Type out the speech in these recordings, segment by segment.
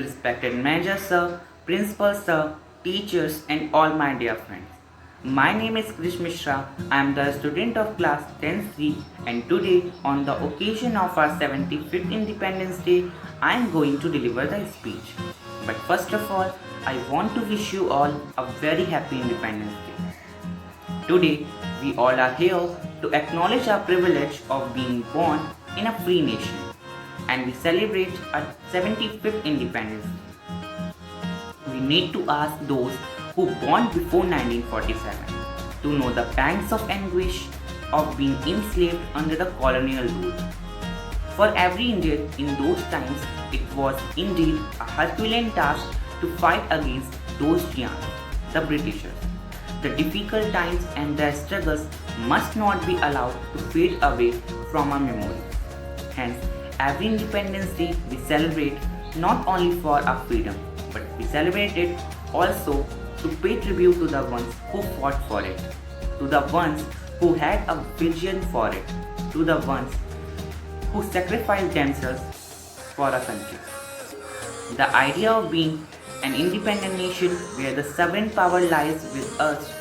to respected manager sir, principal sir, teachers and all my dear friends. My name is Krish Mishra. I am the student of class 10C and today on the occasion of our 75th Independence Day, I am going to deliver the speech. But first of all, I want to wish you all a very happy Independence Day. Today, we all are here to acknowledge our privilege of being born in a free nation and we celebrate our 75th Independence Day. We need to ask those who born before 1947 to know the pangs of anguish of being enslaved under the colonial rule. For every Indian in those times, it was indeed a Herculean task to fight against those giants, the Britishers. The difficult times and their struggles must not be allowed to fade away from our memory. Hence, every Independence Day we celebrate not only for our freedom, but we celebrate it also to pay tribute to the ones who fought for it, to the ones who had a vision for it, to the ones who sacrificed themselves for our country. The idea of being an independent nation where the sovereign power lies with us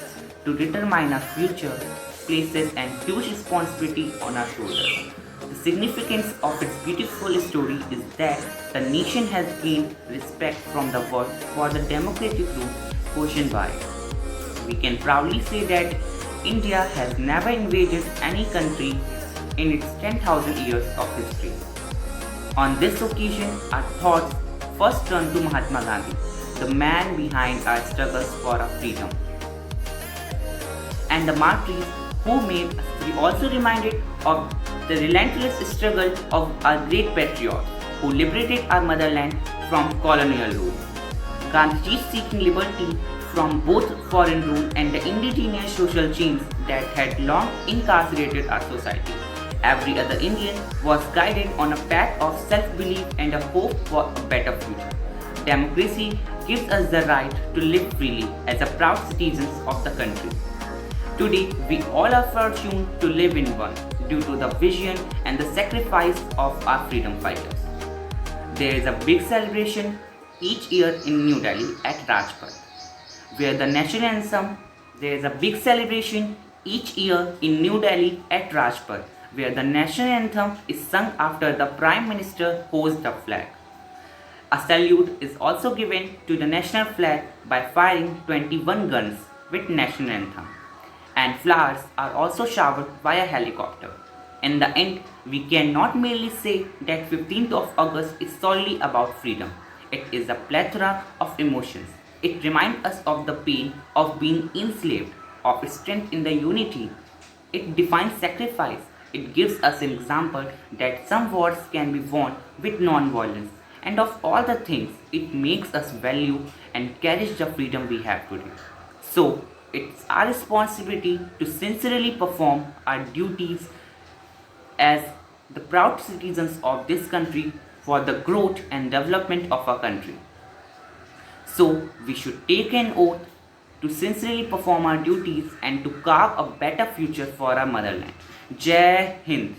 to determine our future places an huge responsibility on our shoulders. The significance of its beautiful story is that the nation has gained respect from the world for the democratic rule questioned by it. We can proudly say that India has never invaded any country in its 10,000 years of history. On this occasion, our thoughts first turn to Mahatma Gandhi, the man behind our struggles for our freedom, and the martyrs who made us. We also reminded of the relentless struggle of our great patriots who liberated our motherland from colonial rule. Gandhi seeking liberty from both foreign rule and the indigenous social chains that had long incarcerated our society. Every other Indian was guided on a path of self-belief and a hope for a better future. Democracy gives us the right to live freely as a proud citizens of the country. Today, we all are fortunate to live in one due to the vision and the sacrifice of our freedom fighters. There is a big celebration each year in New Delhi at Rajpath, where the national anthem. There is a big celebration each year in New Delhi at Rajpath, where the national anthem is sung after the Prime Minister hoists the flag. A salute is also given to the national flag by firing 21 guns with national anthem, and flowers are also showered via helicopter. In the end, we cannot merely say that 15th of August is solely about freedom. It is a plethora of emotions. It reminds us of the pain of being enslaved, of strength in the unity. It defines sacrifice. It gives us an example that some wars can be won with non-violence. And of all the things, it makes us value and cherish the freedom we have today. So, it's our responsibility to sincerely perform our duties as the proud citizens of this country for the growth and development of our country. So, we should take an oath to sincerely perform our duties and to carve a better future for our motherland. Jai Hind!